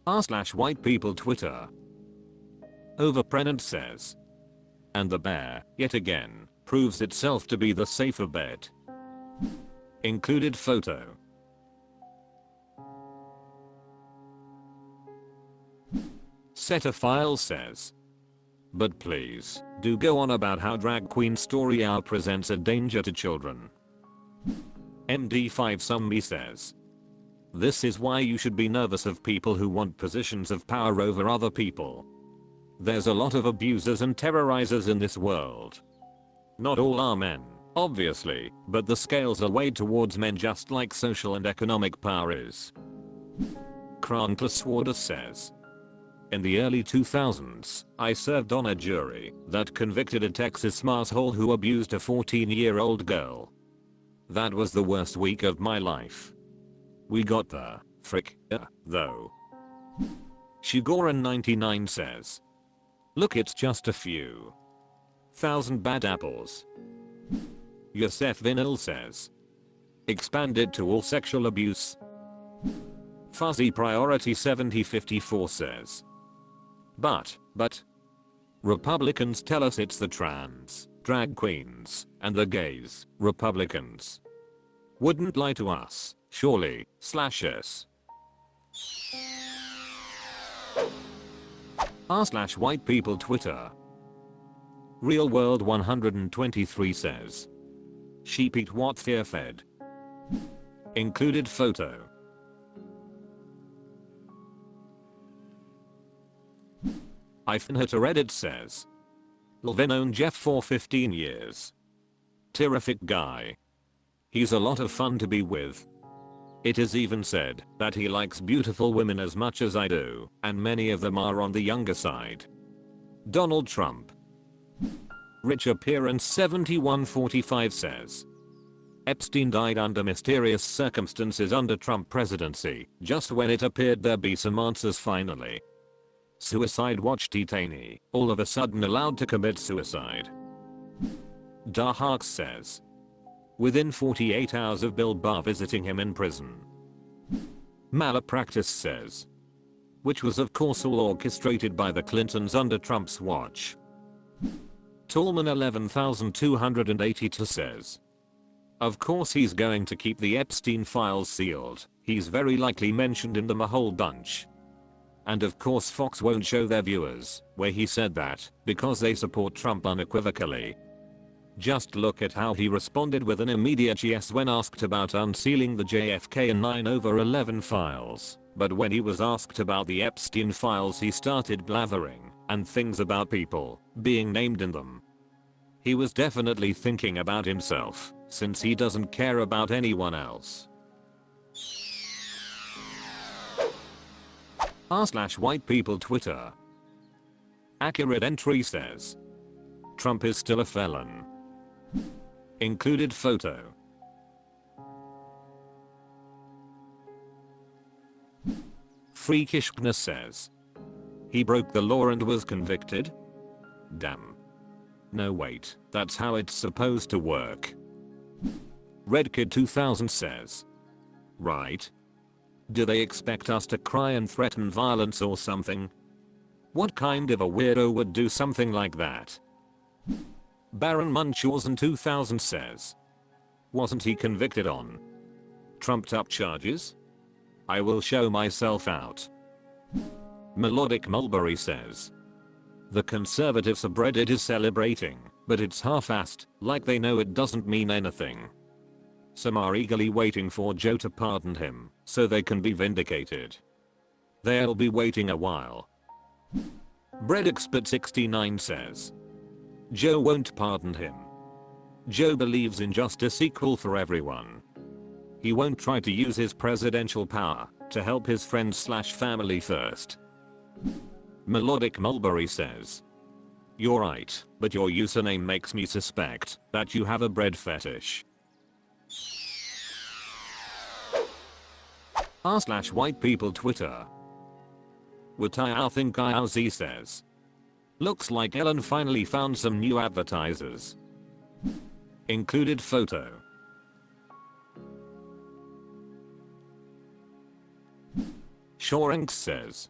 r/white people Twitter. Overprenant says. And the bear, yet again, proves itself to be the safer bet. Included photo. Setafile says. But please, do go on about how drag queen story hour presents a danger to children. MD5 some me says. This is why you should be nervous of people who want positions of power over other people. There's a lot of abusers and terrorizers in this world. Not all are men, obviously, but the scales are weighed towards men just like social and economic power is. Kranklaswarder says. In the early 2000s, I served on a jury that convicted a Texas masshole who abused a 14-year-old girl. That was the worst week of my life. We got the frick, though. Shigoran99 says. Look, it's just a few thousand bad apples. Yosef Vinil says. Expanded to all sexual abuse. Fuzzy Priority 7054 says. But, Republicans tell us it's the trans, drag queens, and the gays, Republicans. Wouldn't lie to us, surely, /s. r/white people Twitter. Real World 123 says. Sheep eat what they're fed. Included photo. Reddit says. I've known Jeff for 15 years. Terrific guy. He's a lot of fun to be with. It is even said that he likes beautiful women as much as I do, and many of them are on the younger side. Donald Trump. Rich Appearance 7145 says. Epstein died under mysterious circumstances under Trump presidency, just when it appeared there'd be some answers finally. Suicide Watch detainee, all of a sudden allowed to commit suicide. Darhawks says. Within 48 hours of Bill Barr visiting him in prison. Malapractice says. Which was of course all orchestrated by the Clintons under Trump's watch. Tallman 11282 says. Of course he's going to keep the Epstein files sealed, he's very likely mentioned in them a whole bunch. And of course Fox won't show their viewers where he said that, because they support Trump unequivocally. Just look at how he responded with an immediate yes when asked about unsealing the JFK and 9/11 files, but when he was asked about the Epstein files he started blathering, and things about people being named in them. He was definitely thinking about himself, since he doesn't care about anyone else. r/white people Twitter. Accurate entry says. Trump is still a felon. Included photo. Freakishness says. He broke the law and was convicted? Damn. No wait, that's how it's supposed to work. Redkid 2000 says. Right. Do they expect us to cry and threaten violence or something? What kind of a weirdo would do something like that? Baron Munchausen 2000 says. Wasn't he convicted on trumped up charges? I will show myself out. Melodic Mulberry says. The conservative subreddit is celebrating, but it's half-assed, like they know it doesn't mean anything. Some are eagerly waiting for Joe to pardon him, so they can be vindicated. They'll be waiting a while. BreadExpert69 says. Joe won't pardon him. Joe believes in justice equal for everyone. He won't try to use his presidential power to help his friends/family first. Melodic Mulberry says. You're right, but your username makes me suspect that you have a bread fetish. r/white people Twitter. Wataya think IRZ says. Looks like Elon finally found some new advertisers. Included photo. Shoranks says.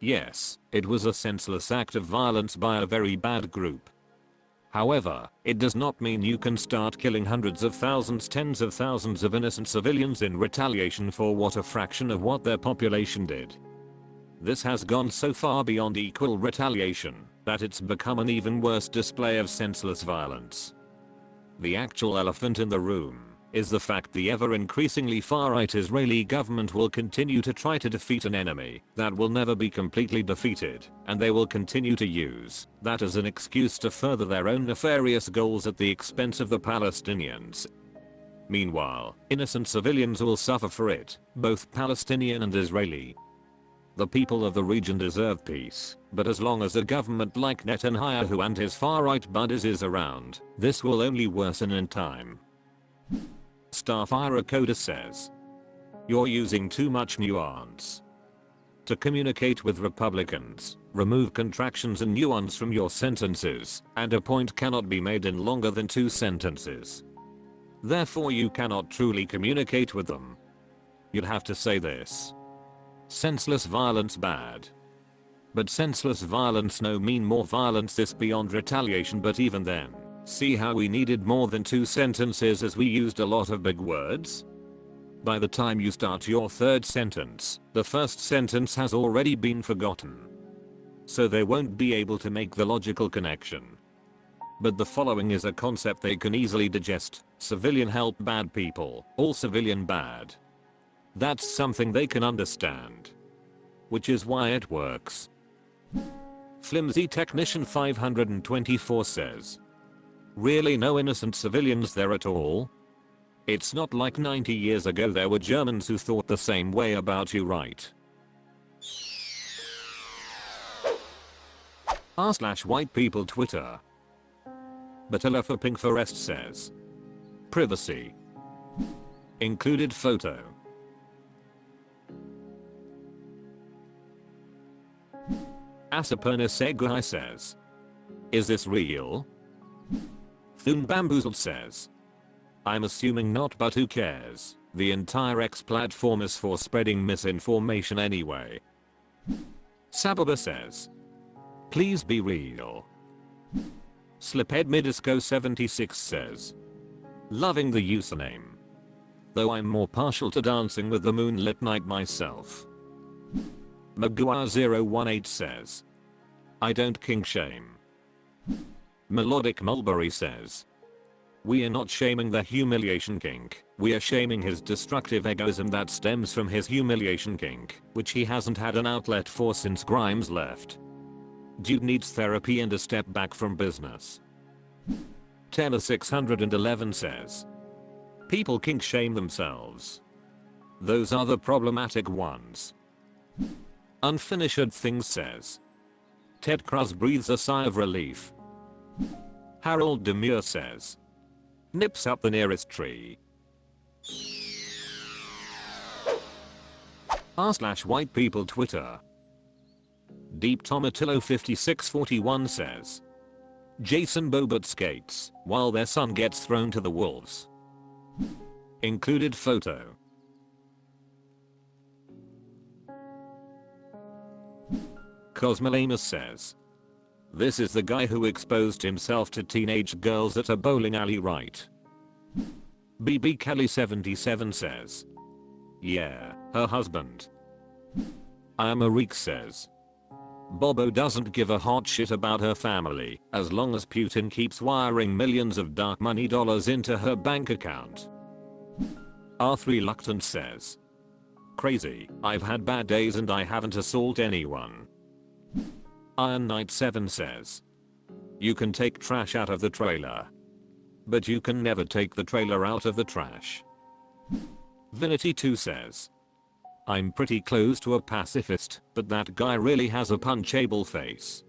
Yes, it was a senseless act of violence by a very bad group. However, it does not mean you can start killing hundreds of thousands, tens of thousands of innocent civilians in retaliation for what a fraction of what their population did. This has gone so far beyond equal retaliation that it's become an even worse display of senseless violence. The actual elephant in the room is the fact the ever increasingly far-right Israeli government will continue to try to defeat an enemy that will never be completely defeated, and they will continue to use that as an excuse to further their own nefarious goals at the expense of the Palestinians. Meanwhile, innocent civilians will suffer for it, both Palestinian and Israeli. The people of the region deserve peace, but as long as a government like Netanyahu and his far-right buddies is around, this will only worsen in time. Starfire Coda says, "You're using too much nuance. To communicate with Republicans, remove contractions and nuance from your sentences, and a point cannot be made in longer than 2 sentences. Therefore you cannot truly communicate with them. You'd have to say this. Senseless violence bad. But senseless violence no mean more violence this beyond retaliation, but even then. See how we needed more than 2 sentences as we used a lot of big words? By the time you start your 3rd sentence, the first sentence has already been forgotten. So they won't be able to make the logical connection. But the following is a concept they can easily digest: civilian help bad people, all civilian bad. That's something they can understand. Which is why it works." Flimsy Technician 524 says, "Really no innocent civilians there at all? It's not like 90 years ago there were Germans who thought the same way about you, right?" r/white people Twitter. Batilla for Pink Forest says, "Privacy. Included photo." Asaperna Seguai says, "Is this real?" Thun Bamboozled says, "I'm assuming not, but who cares? The entire X platform is for spreading misinformation anyway." Sababa says, "Please be real." Sliphead Midisco 76 says, "Loving the username. Though I'm more partial to Dancing with the Moonlit Night myself." Magua018 says, "I don't kink shame." Melodic Mulberry says, "We are not shaming the humiliation kink, we are shaming his destructive egoism that stems from his humiliation kink, which he hasn't had an outlet for since Grimes left. Dude needs therapy and a step back from business." Taylor 611 says, "People kink shame themselves. Those are the problematic ones." Unfinished Things says, "Ted Cruz breathes a sigh of relief." Harold Demure says, "Nips up the nearest tree." r/white people Twitter. Deep Tomatillo 5641 says, "Jayson Boebert skates while their son gets thrown to the wolves." Included photo. Cosmolamus says, "This is the guy who exposed himself to teenage girls at a bowling alley, right?" BB Kelly 77 says, "Yeah, her husband." Amarik says, "Bobo doesn't give a hot shit about her family as long as Putin keeps wiring millions of dark money dollars into her bank account." R3 Reluctant says, "Crazy, I've had bad days and I haven't assaulted anyone." Iron Knight 7 says, "You can take trash out of the trailer, but you can never take the trailer out of the trash." Vinity 2 says, "I'm pretty close to a pacifist, but that guy really has a punchable face."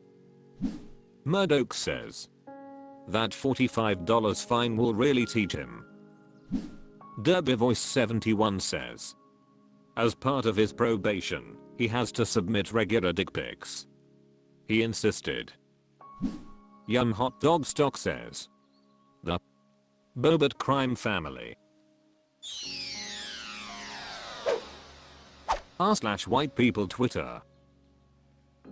Murdoch says, "That $45 fine will really teach him." Derby Voice 71 says, "As part of his probation, he has to submit regular dick pics. He insisted." Yum Hot Dog Stock says, "The Boebert crime family." r/white people Twitter.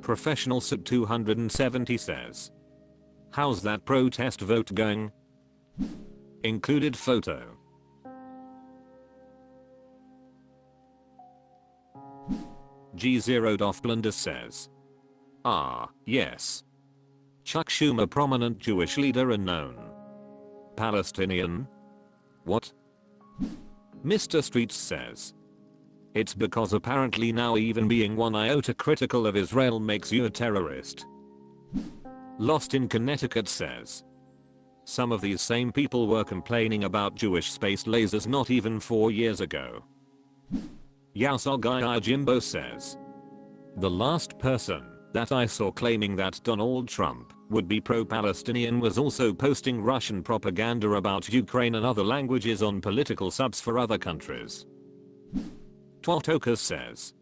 Professional Sub 270 says. How's that protest vote going? Included photo. G0 Dofblunder says. Yes. Chuck Schumer, prominent Jewish leader and known Palestinian? What? Mr. Streets says. It's because apparently now even being one iota critical of Israel makes you a terrorist. Lost in Connecticut says. Some of these same people were complaining about Jewish space lasers not even 4 years ago. Yasogai Jimbo says. The last person that I saw claiming that Donald Trump would be pro-Palestinian was also posting Russian propaganda about Ukraine and other languages on political subs for other countries. Twaltokas says.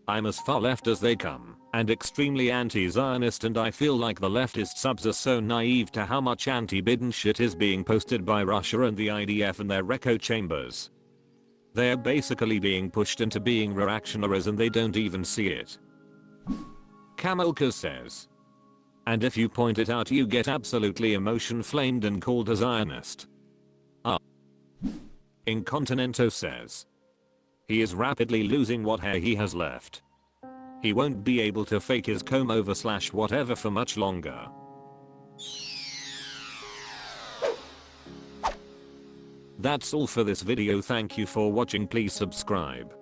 I'm as far left as they come, and extremely anti-Zionist, and I feel like the leftist subs are so naive to how much anti-Biden shit is being posted by Russia and the IDF and their echo chambers. They're basically being pushed into being reactionaries and they don't even see it. Kamilka says. And if you point it out you get absolutely emotion flamed and called a Zionist. Incontinento says. He is rapidly losing what hair he has left. He won't be able to fake his comb over / whatever for much longer. That's all for this video. Thank you for watching. Please subscribe.